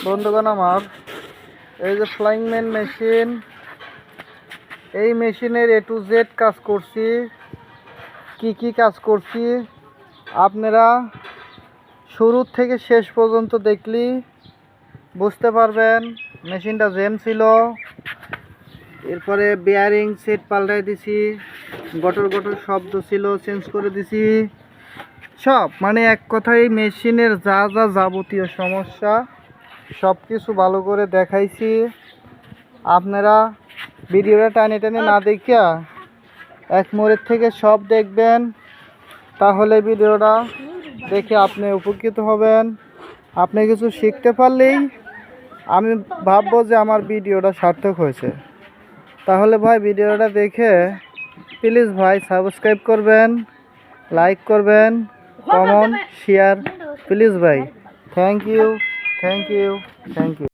বন্ধুগণ আমার, এই যে ফ্লাইং ম্যান মেশিন, এই মেশিনের A to Z কাজ করছি। কি কাজ করছি আপনারা শুরু থেকে শেষ পর্যন্ত দেখলি বুঝতে পারবেন। মেশিনটা জ্যাম ছিল, এরপরে বেয়ারিং সেট পাল্টাই দিছি, গটর শব্দ ছিল চেঞ্জ করে দিছি সব। মানে এক কথায় মেশিনের যা যাবতীয় সমস্যা সব কিছু ভালো করে দেখাইছি। আপনারা ভিডিওটা টানে না দেখিয়া এক মোড়ের থেকে সব দেখবেন, তাহলে ভিডিওটা দেখে আপনি উপকৃত হবেন। আপনি কিছু শিখতে পারলেই আমি ভাববো যে আমার ভিডিওটা সার্থক হয়েছে। তাহলে ভাই ভিডিওটা দেখে প্লিজ ভাই সাবস্ক্রাইব করবেন, লাইক করবেন, কমেন্ট শেয়ার প্লিজ ভাই। Thank you.